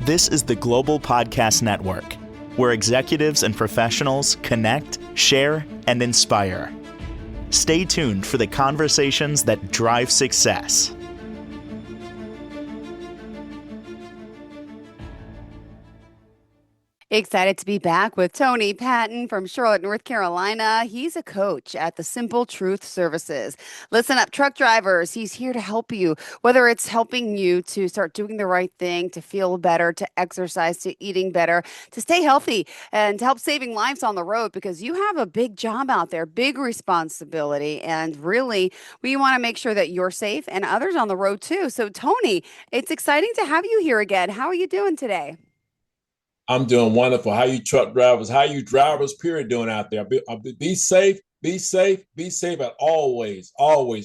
This is the Global Podcast Network, where executives and professionals connect, share, and inspire. Stay tuned for the conversations that drive success. Excited to be back with Tony Patton from Charlotte, North Carolina. He's a coach at the Simple Truth Services. Listen up, truck drivers. He's here to help you, whether it's helping you to start doing the right thing, to feel better, to exercise, to eating better, to stay healthy, and to help saving lives on the road, because you have a big job out there, big responsibility. And really, we want to make sure that you're safe and others on the road too. So, Tony, it's exciting to have you here again. How are you doing today? I'm doing wonderful. How you truck drivers, how you drivers, period, doing out there? Be safe, be safe, be safe, but always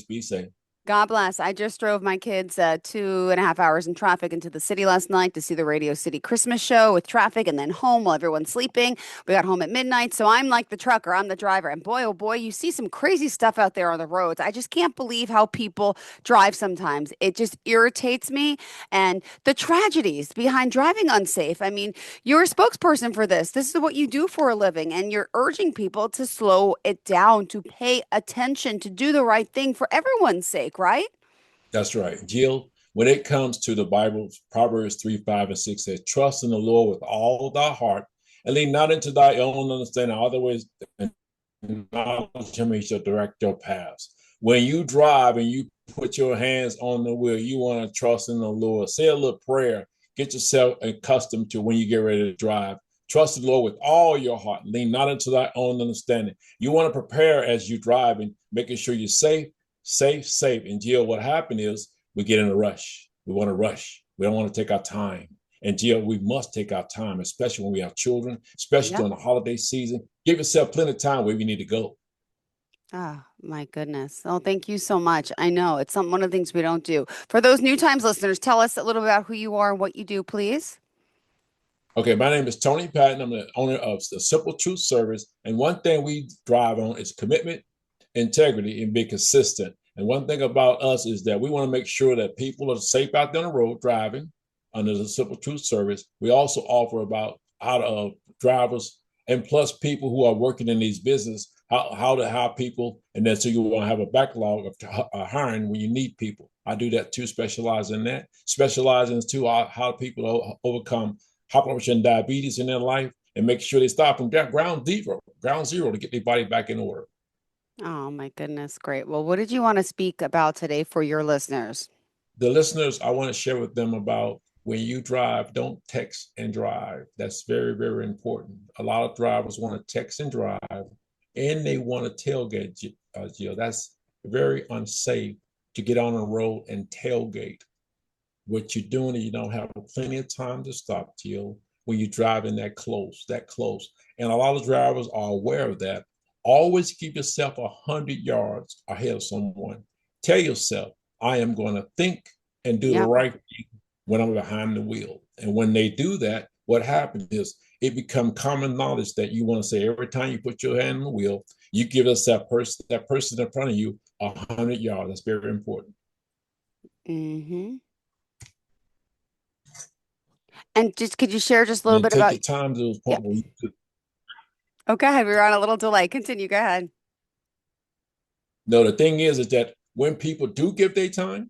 be safe. God bless. I just drove my kids 2.5 hours in traffic into the city last night to see the Radio City Christmas show with traffic, and then home while everyone's sleeping. We got home at midnight. So I'm like the trucker, I'm the driver. And boy, oh boy, you see some crazy stuff out there on the roads. I just can't believe how people drive sometimes. It just irritates me. And the tragedies behind driving unsafe. I mean, you're a spokesperson for this. This is what you do for a living. And you're urging people to slow it down, to pay attention, to do the right thing for everyone's sake, right? That's right. Jill, when it comes to the Bible, Proverbs 3, 5, and 6 says, trust in the Lord with all thy heart and lean not into thy own understanding. Otherwise, acknowledge him, he shall direct your paths. When you drive and you put your hands on the wheel, you want to trust in the Lord. Say a little prayer. Get yourself accustomed to when you get ready to drive. Trust the Lord with all your heart. Lean not into thy own understanding. You want to prepare as you drive and making sure you're safe. Safe. And Jill, what happened is we get in a rush. We want to rush. We don't want to take our time. And Jill, we must take our time, especially when we have children, especially during the holiday season. Give yourself plenty of time where you need to go. Oh, my goodness. Oh, thank you so much. I know it's one of the things we don't do. For those new times listeners, tell us a little bit about who you are and what you do, please. Okay, my name is Tony Patton. I'm the owner of the Simple Truth Service. And one thing we drive on is commitment, integrity, and be consistent. And one thing about us is that we want to make sure that people are safe out there on the road driving under the Simple Truth Service. We also offer about how to drivers and plus people who are working in these business, how to hire people. And then so you want to have a backlog of hiring when you need people. I do that too, specialize in that. Specialize in too how people overcome hypertension and diabetes in their life and make sure they start from ground zero to get their body back in order. Oh, my goodness. Great. Well, what did you want to speak about today for your listeners? The listeners, I want to share with them about when you drive, don't text and drive. That's very, very important. A lot of drivers want to text and drive, and they want to tailgate, Jill. That's very unsafe to get on the road and tailgate. What you're doing is you don't have plenty of time to stop, Jill, when you're driving that close. And a lot of drivers are aware of that. Always keep yourself 100 yards ahead of someone. Tell yourself, I am going to think and do the right thing when I'm behind the wheel. And when they do that, what happens is it becomes common knowledge that you want to say every time you put your hand on the wheel, you give us that person in front of you 100 yards. That's very important. Mm-hmm. And just could you share just a little bit about your time to those points where you could. Oh, go ahead. We were on a little delay. Continue. Go ahead. No, the thing is that when people do give their time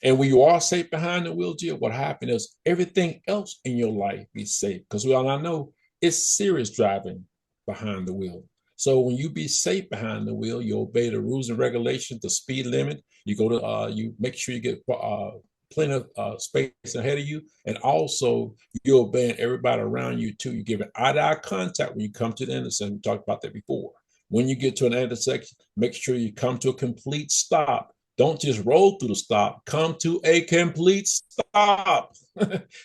and when you are safe behind the wheel, Jill, what happens is everything else in your life be safe. Because we all know it's serious driving behind the wheel. So when you be safe behind the wheel, you obey the rules and regulations, the speed limit. You go to, you make sure you get plenty of space ahead of you. And also you're obeying everybody around you too. You give an eye-to-eye contact when you come to the intersection. We talked about that before. When you get to an intersection, make sure you come to a complete stop. Don't just roll through the stop. Come to a complete stop.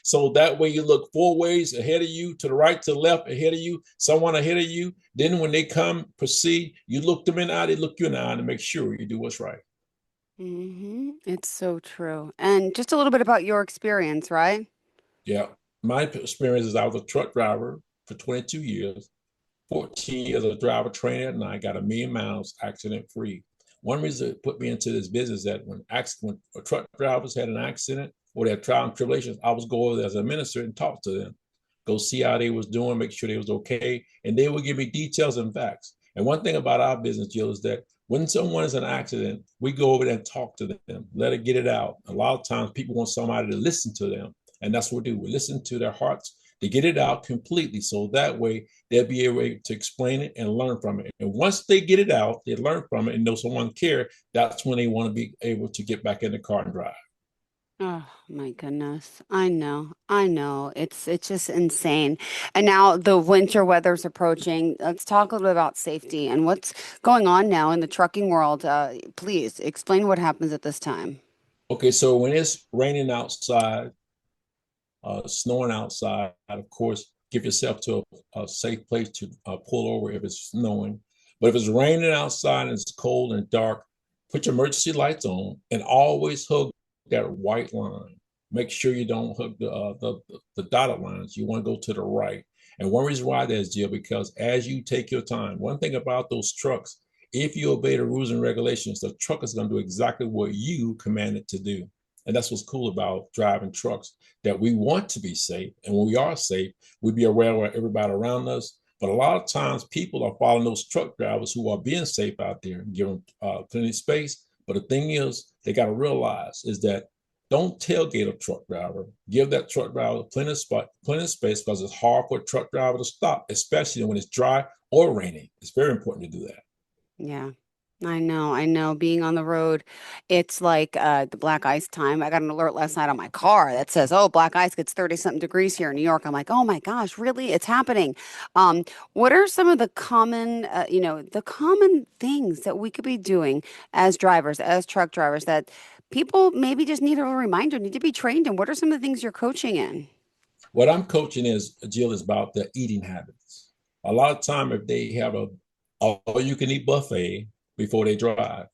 So that way you look four ways ahead of you, to the right, to the left, ahead of you, someone ahead of you. Then when they come, proceed, you look them in the eye, they look you in the eye to make sure you do what's right. Mm-hmm. It's so true. And just a little bit about your experience, right? Yeah. My experience is I was a truck driver for 22 years, 14 years as a driver trainer, and I got 1,000,000 miles accident free. One reason it put me into this business that when truck drivers had an accident, or their trial and tribulations, I was go over there as a minister and talk to them, go see how they was doing, make sure they was okay, and they would give me details and facts. And one thing about our business, Jill, is that when someone is in an accident, we go over there and talk to them, let it get it out. A lot of times people want somebody to listen to them, and that's what we do. We listen to their hearts to get it out completely, so that way they'll be able to explain it and learn from it. And once they get it out, they learn from it and know someone care, that's when they want to be able to get back in the car and drive. Oh my goodness. I know. I know. It's just insane. And now the winter weather's approaching. Let's talk a little bit about safety and what's going on now in the trucking world. Please explain what happens at this time. Okay, so when it's raining outside, snowing outside, of course, give yourself to a safe place to pull over if it's snowing. But if it's raining outside and it's cold and dark, put your emergency lights on and always hug that white line. Make sure you don't hug the dotted lines. You want to go to the right. And one reason why that is, Jill, because as you take your time, one thing about those trucks, if you obey the rules and regulations, the truck is going to do exactly what you command it to do. And that's what's cool about driving trucks, that we want to be safe. And when we are safe, we be aware of everybody around us. But a lot of times people are following those truck drivers who are being safe out there and give them plenty of space. But the thing is, they got to realize is that don't tailgate a truck driver. Give that truck driver plenty of space, because it's hard for a truck driver to stop, especially when it's dry or raining. It's very important to do that. Yeah. I know, I know. Being on the road, it's like the black ice time. I got an alert last night on my car that says, "Oh, black ice gets 30 something degrees here in New York." I'm like, "Oh my gosh, really? It's happening." What are some of the common, the common things that we could be doing as drivers, as truck drivers, that people maybe just need a reminder, need to be trained in? What are some of the things you're coaching in? What I'm coaching is, Jill, is about the eating habits. A lot of time, if they have a all-you-can-eat buffet before they drive,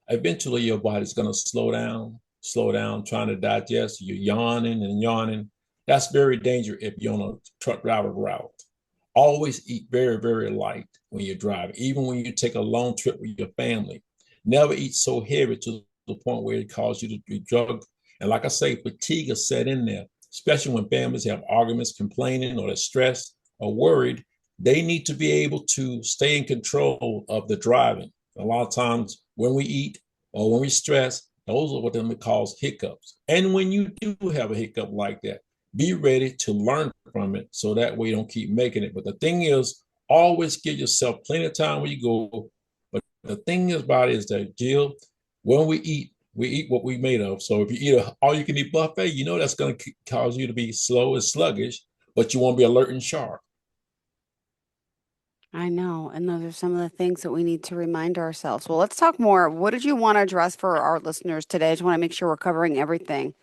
eventually your body's going to slow down, trying to digest. You're yawning and yawning. That's very dangerous if you're on a truck driver route. Always eat very, very light when you're driving, even when you take a long trip with your family. Never eat so heavy to the point where it causes you to be drugged. And like I say, fatigue is set in there, especially when families have arguments, complaining, or they're stressed or worried. They need to be able to stay in control of the driving. A lot of times when we eat or when we stress, those are what they cause hiccups. And when you do have a hiccup like that, be ready to learn from it so that way you don't keep making it. But the thing is, always give yourself plenty of time when you go. But the thing about it is that, Jill, when we eat what we made of. So if you eat all you can eat buffet, you know that's going to cause you to be slow and sluggish, but you won't be alert and sharp. I know. And those are some of the things that we need to remind ourselves. Well, let's talk more. What did you want to address for our listeners today? I just want to make sure we're covering everything.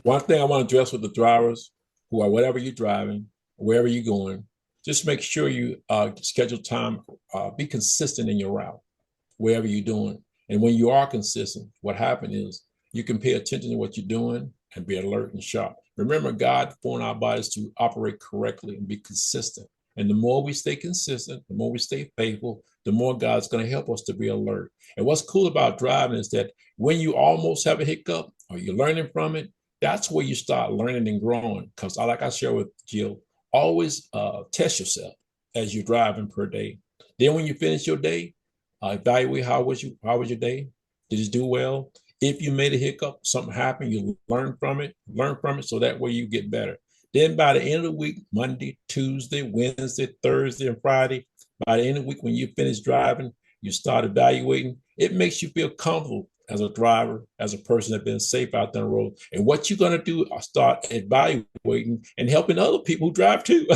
One thing I want to address with the drivers who are whatever you're driving, wherever you're going, just make sure you schedule time, be consistent in your route, wherever you're doing. And when you are consistent, what happens is you can pay attention to what you're doing and be alert and sharp. Remember, God formed our bodies to operate correctly and be consistent. And the more we stay consistent, the more we stay faithful, the more God's going to help us to be alert. And what's cool about driving is that when you almost have a hiccup or you're learning from it, that's where you start learning and growing. Because like I share with Jill, always test yourself as you're driving per day. Then when you finish your day, evaluate how was your day? Did you do well? If you made a hiccup, something happened, you learn from it, so that way you get better. Then by the end of the week, Monday, Tuesday, Wednesday, Thursday, and Friday, by the end of the week, when you finish driving, you start evaluating. It makes you feel comfortable as a driver, as a person that's been safe out there on the road. And what you're going to do is start evaluating and helping other people who drive too.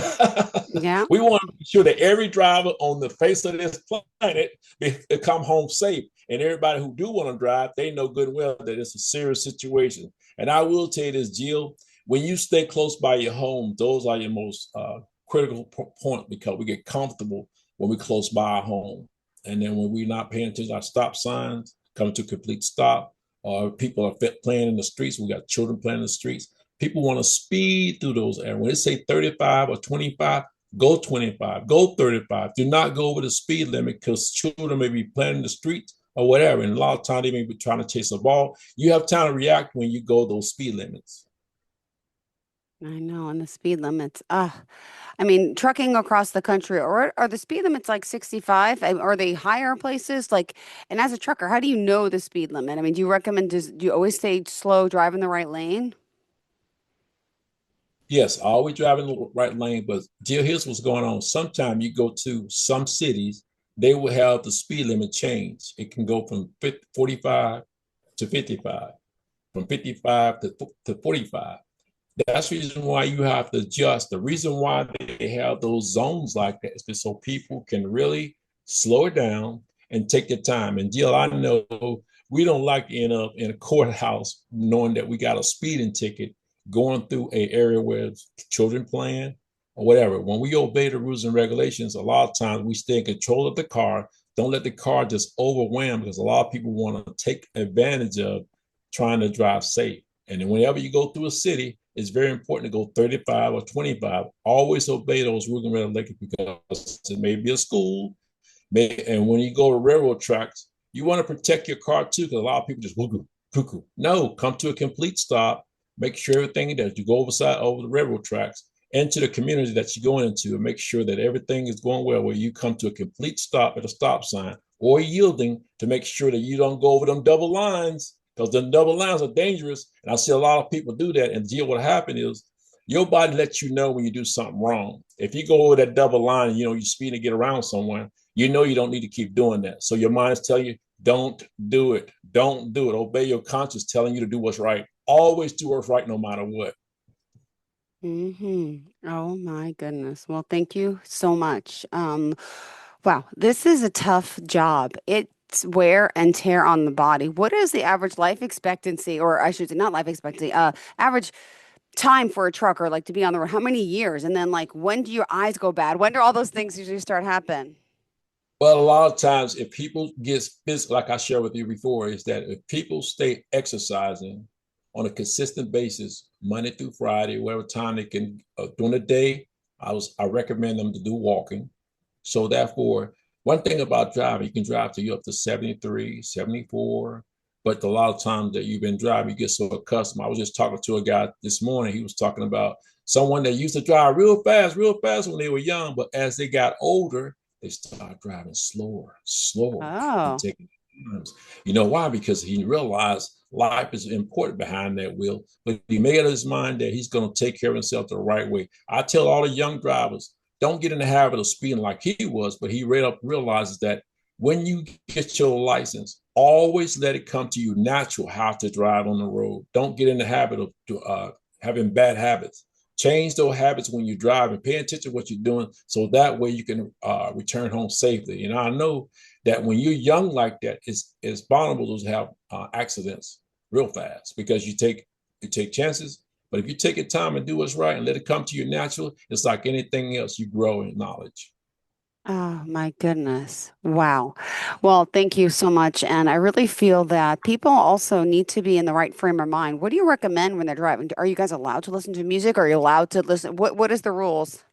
Yeah. We want to make sure that every driver on the face of this planet come home safe. And everybody who do want to drive, they know good and well that it's a serious situation. And I will tell you this, Jill, when you stay close by your home, those are your most critical point, because we get comfortable when we're close by our home. And then when we're not paying attention, our stop signs come to complete stop, or people are playing in the streets. We got children playing in the streets. People want to speed through those areas. When they say 35 or 25, go 25, go 35. Do not go over the speed limit, because children may be playing in the streets or whatever. And a lot of times they may be trying to chase a ball. You have time to react when you go those speed limits. I know, and the speed limits. I mean, trucking across the country, or are the speed limits like 65? Are they higher places? Like, and as a trucker, how do you know the speed limit? I mean, do you recommend, do you always stay slow, drive in the right lane? Yes, always driving the right lane, but Jill, here's what's going on. Sometimes you go to some cities, they will have the speed limit change. It can go from 45 to 55, from 55 to 45. That's the reason why you have to adjust. The reason why they have those zones like that is just so people can really slow it down and take their time. And Jill, I know we don't like to end up in a courthouse knowing that we got a speeding ticket going through a area where children playing or whatever. When we obey the rules and regulations, a lot of times we stay in control of the car. Don't let the car just overwhelm because a lot of people want to take advantage of trying to drive safe. And then whenever you go through a city, it's very important to go 35 or 25. Always obey those rules and regulations because it may be a school. And when you go to railroad tracks, you want to protect your car too, because a lot of people just woo cuckoo. No, come to a complete stop. Make sure everything that you go over the railroad tracks into the community that you're going into, and make sure that everything is going well. Where you come to a complete stop at a stop sign or yielding to make sure that you don't go over them double lines because the double lines are dangerous. And I see a lot of people do that. And deal what happened is your body lets you know when you do something wrong. If you go over that double line and you speed to get around someone, you know you don't need to keep doing that. So your mind is telling you, don't do it. Don't do it. Obey your conscience telling you to do what's right. Always do what's right no matter what. Oh my goodness. Well, thank you so much. Wow, this is a tough job. It's wear and tear on the body. What is the average life expectancy, or I should say not life expectancy, average time for a trucker, like to be on the road? How many years? And then like when do your eyes go bad? When do all those things usually start happen? Well, a lot of times, if people get physical, like I shared with you before, is that if people stay exercising on a consistent basis, Monday through Friday, whatever time they can during the day, I recommend them to do walking. So therefore, one thing about driving, you can drive to you up to 73, 74, but a lot of times that you've been driving, you get so accustomed. I was just talking to a guy this morning. He was talking about someone that used to drive real fast when they were young, but as they got older, they start driving slower, and Oh, taking times. You know why? Because he realized life is important behind that wheel, but he made up his mind that he's going to take care of himself the right way. I tell all the young drivers, don't get in the habit of speeding like he was, but he realizes that when you get your license, always let it come to you natural how to drive on the road. Don't get in the habit of having bad habits. Change those habits when you drive and pay attention to what you're doing so that way you can return home safely. And I know that when you're young like that, it's vulnerable to have accidents real fast because you take chances. But if you take your time and do what's right and let it come to you natural, it's like anything else, you grow in knowledge. oh my goodness. Wow. Well, thank you so much. And I really feel that people also need to be in the right frame of mind. What do you recommend when they're driving? Are you guys allowed to listen to music? Are you allowed to listen? What is the rules?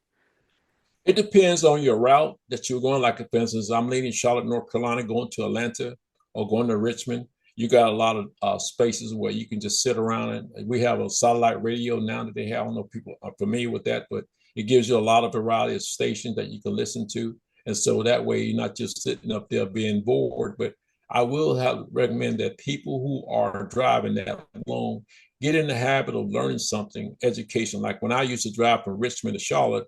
It depends on your route that you're going. Like, for instance, I'm leaving Charlotte, North Carolina, going to Atlanta or going to Richmond. You got a lot of spaces where you can just sit around. And we have a satellite radio now that they have. I don't know if people are familiar with that, but it gives you a lot of variety of stations that you can listen to. And so that way you're not just sitting up there being bored. But I will recommend that people who are driving that long get in the habit of learning something, education. Like when I used to drive from Richmond to Charlotte,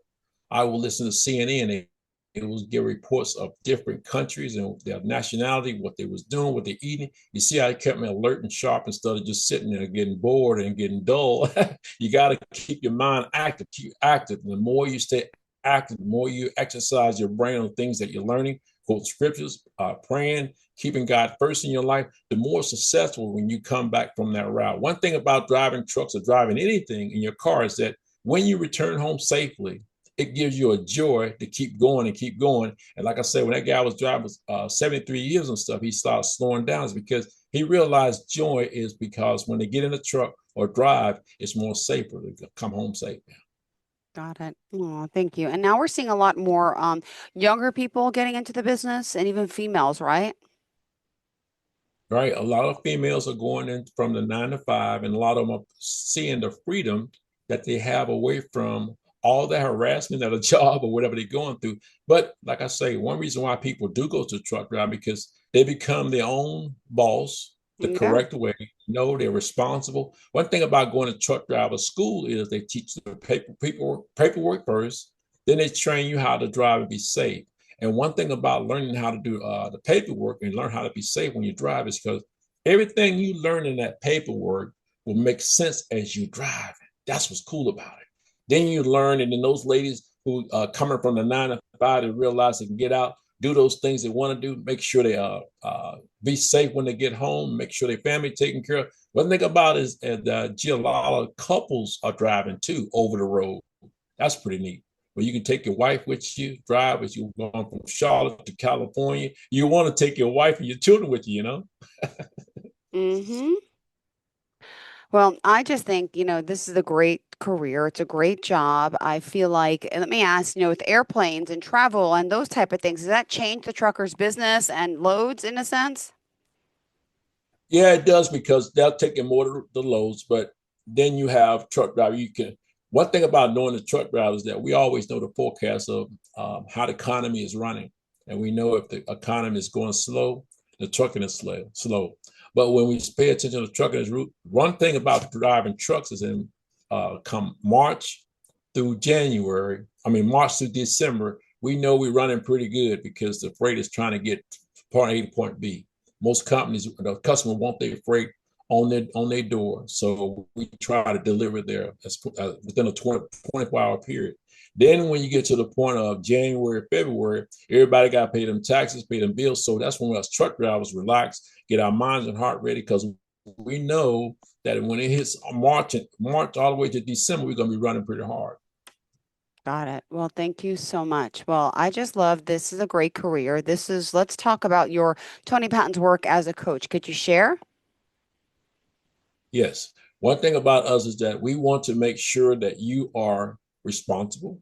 I will listen to CNN. It will give reports of different countries and their nationality, what they was doing, what they're eating. You see how it kept me alert and sharp instead of just sitting there getting bored and getting dull. You got to keep your mind active, keep active. And the more you stay active, the more you exercise your brain on things that you're learning, quote scriptures, praying, keeping God first in your life, the more successful when you come back from that route. One thing about driving trucks or driving anything in your car is that when you return home safely, it gives you a joy to keep going and keep going. And like I said, when that guy was driving 73 years and stuff, he started slowing down because he realized joy is because when they get in a truck or drive, it's more safer to come home safe. Got it. Oh, thank you. And now we're seeing a lot more younger people getting into the business and even females, right? right? A lot of females are going in from the 9 to 5, and a lot of them are seeing the freedom that they have away from all the harassment at a job or whatever they're going through. But like I say, one reason why people do go to truck driving because they become their own boss the Yeah. correct way. No, they're responsible. One thing about going to truck driver school is they teach the paperwork first, then they train you how to drive and be safe. And one thing about learning how to do the paperwork and learn how to be safe when you drive is because everything you learn in that paperwork will make sense as you drive. That's what's cool about it. Then you learn, and then those ladies who are coming from the 9 to 5 to realize they can get out, do those things they want to do, make sure they be safe when they get home, make sure their family taken care of. One thing about it is that a lot of couples are driving too over the road. That's pretty neat. Well, you can take your wife with you, drive with you, going from Charlotte to California. You want to take your wife and your children with you, you know? Mm-hmm. Well, I just think, this is a great career. It's a great job. I feel like, and let me ask, with airplanes and travel and those type of things, does that change the trucker's business and loads in a sense? Yeah, it does because they'll take in more of the loads, but then you have truck driver. You can one thing about knowing the truck drivers is that we always know the forecast of how the economy is running, and we know if the economy is going slow, the trucking is slow. But when we pay attention to the trucking route, one thing about driving trucks is in come March through January, I mean March through December, we know we're running pretty good because the freight is trying to get point A to point B. Most companies, the customer want their freight on their door. So we try to deliver there within a 24-hour period. Then when you get to the point of January, February, everybody got to pay them taxes, pay them bills. So that's when us truck drivers relax, get our minds and heart ready because we know that when it hits March all the way to December, we're going to be running pretty hard. Got it. Well, thank you so much. Well, I just love this is a great career. Let's talk about your Tony Patton's work as a coach. Could you share? Yes. One thing about us is that we want to make sure that you are responsible,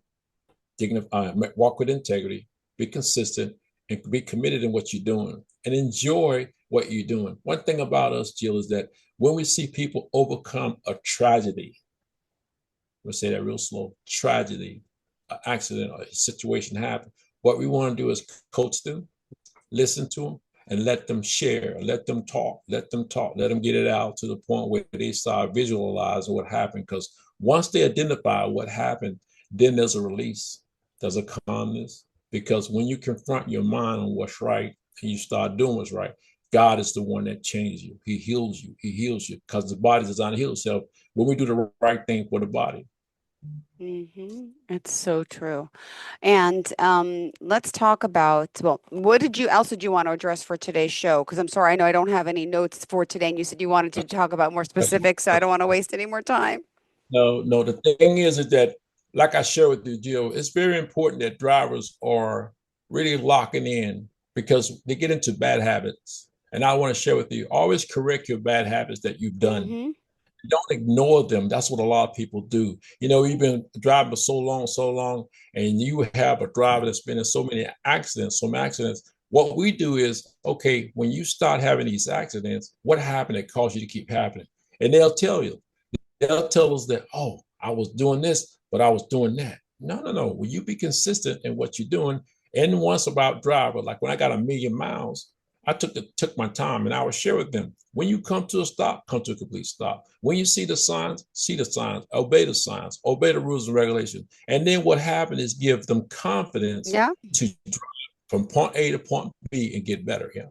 dignified, walk with integrity, be consistent, and be committed in what you're doing and enjoy what you're doing. One thing about us, Jill, is that when we see people overcome a tragedy, we'll say that real slow, tragedy, an accident, or a situation happen, what we want to do is coach them, listen to them, and let them share, let them talk, let them get it out to the point where they start visualizing what happened. Because once they identify what happened, then there's a release, there's a calmness. Because when you confront your mind on what's right and you start doing what's right, God is the one that changes you. He heals you. He heals you because the body's designed to heal itself when we do the right thing for the body. It's so true. And let's talk about, well, else did you want to address for today's show? Because I'm sorry, I know I don't have any notes for today, and you said you wanted to talk about more specifics, so I don't want to waste any more time. No, no. The thing is that, like I shared with you, Jill, it's very important that drivers are really locking in because they get into bad habits. And I want to share with you, always correct your bad habits that you've done. Mm-hmm. Don't ignore them. That's what a lot of people do. You've been driving for so long, and you have a driver that's been in so many accidents, What we do is, okay, when you start having these accidents, what happened that caused you to keep happening? And they'll tell you. They'll tell us that, oh, I was doing this, but I was doing that. No, no, no. Will you be consistent in what you're doing? And once about driver, like when I got 1,000,000 miles, I took my time and I would share with them. When you come to a stop, come to a complete stop. When you see the signs, obey the signs, obey the rules and regulations. And then what happened is give them confidence Yeah. to drive from point A to point B and get better. Yeah.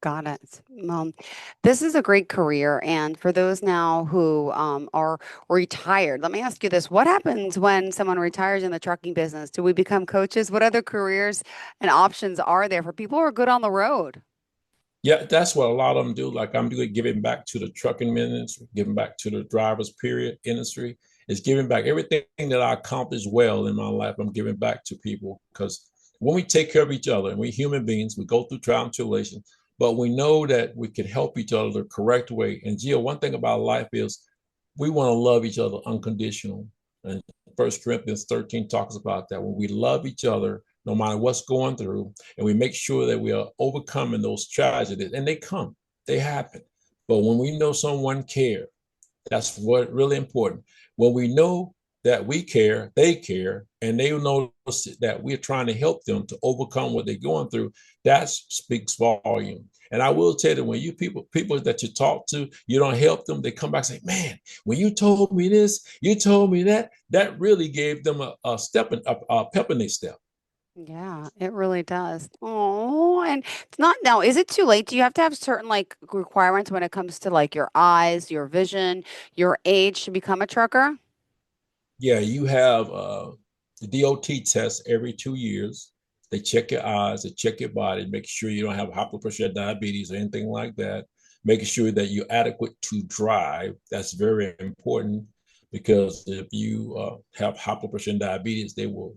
Got it. Well, this is a great career. And for those now who are retired, let me ask you this. What happens when someone retires in the trucking business? Do we become coaches? What other careers and options are there for people who are good on the road? Yeah, that's what a lot of them do. Like I'm doing giving back to the trucking industry, giving back to the drivers, period, industry. Is giving back everything that I accomplished well in my life. I'm giving back to people because when we take care of each other and we human beings, we go through trial and tribulation, but we know that we can help each other the correct way. And Gio, one thing about life is we want to love each other unconditional. And First Corinthians 13 talks about that. When we love each other, no matter what's going through, and we make sure that we are overcoming those tragedies, and they come. They happen. But when we know someone care, that's what really important. When we know that we care, they care, and they know that we're trying to help them to overcome what they're going through, that speaks volume. And I will tell you, when you people that you talk to, you don't help them, they come back and say, man, when you told me this, you told me that, that really gave them a step, a pep in their step. Yeah, it really does. Oh, and it's not now. Is it too late? Do you have to have certain like requirements when it comes to like your eyes, your vision, your age to become a trucker? Yeah, you have the DOT test every 2 years. They check your eyes, they check your body, make sure you don't have high blood pressure, diabetes, or anything like that. Making sure that you're adequate to drive. That's very important because if you have high blood pressure and diabetes, they will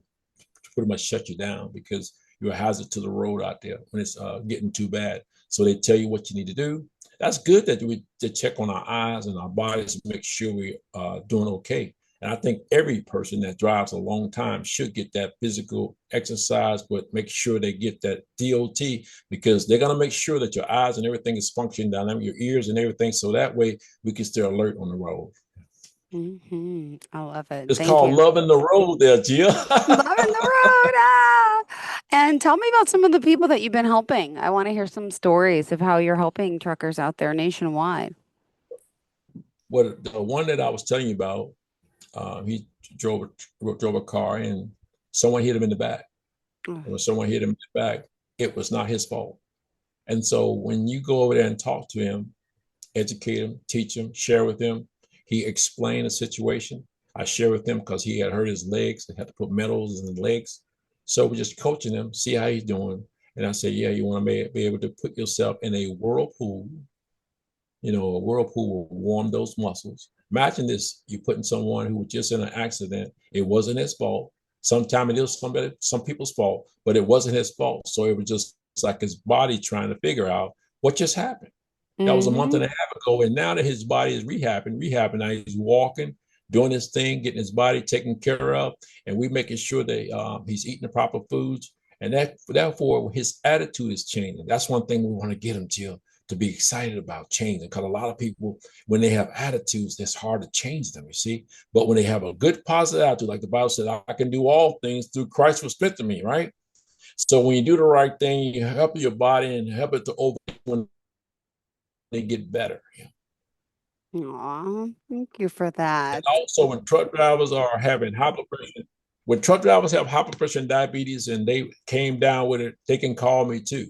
pretty much shut you down because you're a hazard to the road out there when it's getting too bad. So they tell you what you need to do. That's good that we to check on our eyes and our bodies to make sure we're doing okay. And I think every person that drives a long time should get that physical exercise, but make sure they get that DOT because they're going to make sure that your eyes and everything is functioning down there, your ears and everything. So that way we can stay alert on the road. I love it. It's Thank called you. loving the road there, Gia. Loving the road. Ah. And tell me about some of the people that you've been helping. I want to hear some stories of how you're helping truckers out there nationwide. What the one that I was telling you about, he drove a car and someone hit him in the back. Oh, And when someone hit him in the back, it was not his fault. And so when you go over there and talk to him, educate him, teach him, share with him, he explained the situation. I share with him because he had hurt his legs and had to put metals in his legs. So we're just coaching him, see how he's doing. And I said, yeah, you want to be able to put yourself in a whirlpool. A whirlpool will warm those muscles. Imagine this: you're putting someone who was just in an accident. It wasn't his fault. Sometimes it is some people's fault, but it wasn't his fault. So it was just like his body trying to figure out what just happened. That was a month mm-hmm. and a half ago, and now that his body is rehabbing, now he's walking, doing his thing, getting his body taken care of, and we making sure that he's eating the proper foods, and that therefore his attitude is changing. That's one thing we want to get him to be excited about changing, because a lot of people, when they have attitudes, it's hard to change them. You see, but when they have a good positive attitude, like the Bible said, I can do all things through Christ who strengthens me. Right. So when you do the right thing, you help your body and help it to overcome they get better. Yeah. Aw, thank you for And that. also, when truck drivers are having high blood pressure, when truck drivers have high blood pressure and diabetes, and they came down with it, they can call me too.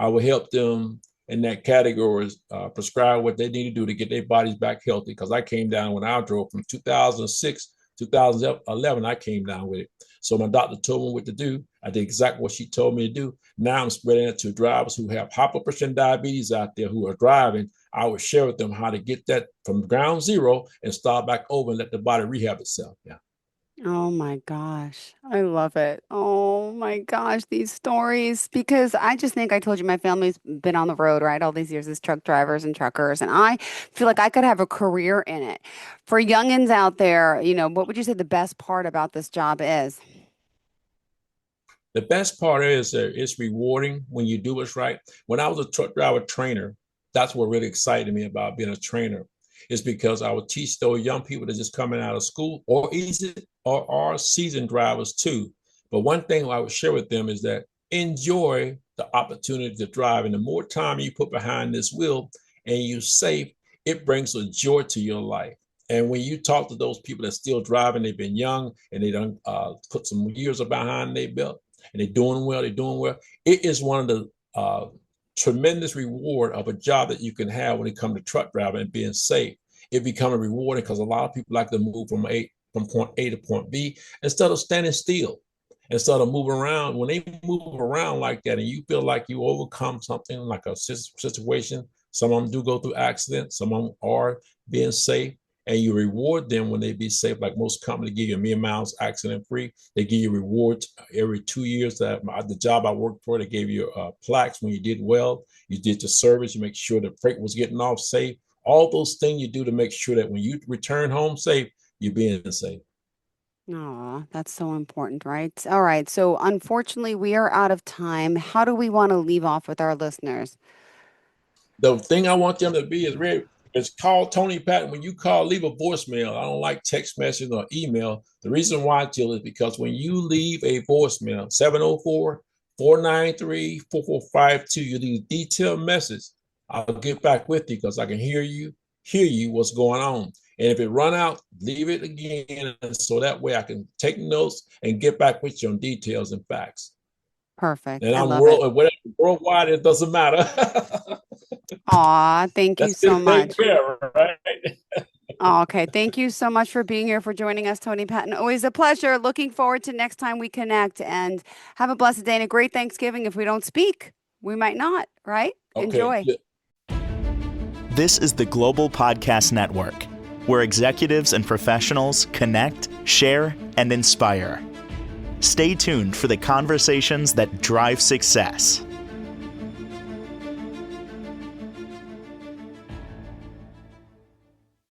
I will help them in that category, prescribe what they need to do to get their bodies back healthy. Because I came down when I drove from 2006, 2011, I came down with it. So my doctor told me what to do. I did exactly what she told me to do. Now I'm spreading it to drivers who have high blood pressure and diabetes out there who are driving. I would share with them how to get that from ground zero and start back over and let the body rehab itself. Yeah. Oh my gosh. I love it. Oh my gosh, these stories. Because I just think I told you my family's been on the road, right? All these years as truck drivers and truckers. And I feel like I could have a career in it. For youngins out there, what would you say the best part about this job is? The best part is that it's rewarding when you do what's right. When I was a truck driver trainer, that's what really excited me about being a trainer, is because I would teach those young people that just coming out of school or easy or are seasoned drivers too. But one thing I would share with them is that enjoy the opportunity to drive. And the more time you put behind this wheel and you're safe, it brings a joy to your life. And when you talk to those people that still driving, they've been young and they done put some years behind their belt and they're doing well, they're doing well. It is one of the tremendous reward of a job that you can have when it comes to truck driving and being safe. It becomes rewarding because a lot of people like to move from point A to point B instead of standing still. Instead of moving around, when they move around like that and you feel like you overcome something like a situation, some of them do go through accidents, some of them are being safe, and you reward them when they be safe. Like most companies give you a million miles accident free. They give you rewards every 2 years. That the job I worked for, they gave you plaques when you did well. You did the service. You make sure the freight was getting off safe. All those things you do to make sure that when you return home safe, you're being safe. Oh, that's so important, right? All right. So unfortunately, we are out of time. How do we want to leave off with our listeners? The thing I want them to be is ready. It's call Tony Patton. When you call, leave a voicemail. I don't like text message or email. The reason why, Jill, is because when you leave a voicemail, 704-493-4452, you leave a detailed message. I'll get back with you because I can hear you what's going on. And if it run out, leave it again. So that way I can take notes and get back with you on details and facts. Perfect. And I I'm love it. worldwide, it doesn't matter. Aw, thank you That's so just being much. fair, right? Oh, okay. Thank you so much for being here, for joining us, Tony Patton. Always a pleasure. Looking forward to next time we connect, and have a blessed day and a great Thanksgiving. If we don't speak, we might not, right? Okay. Enjoy. This is the Global Podcast Network, where executives and professionals connect, share, and inspire. Stay tuned for the conversations that drive success.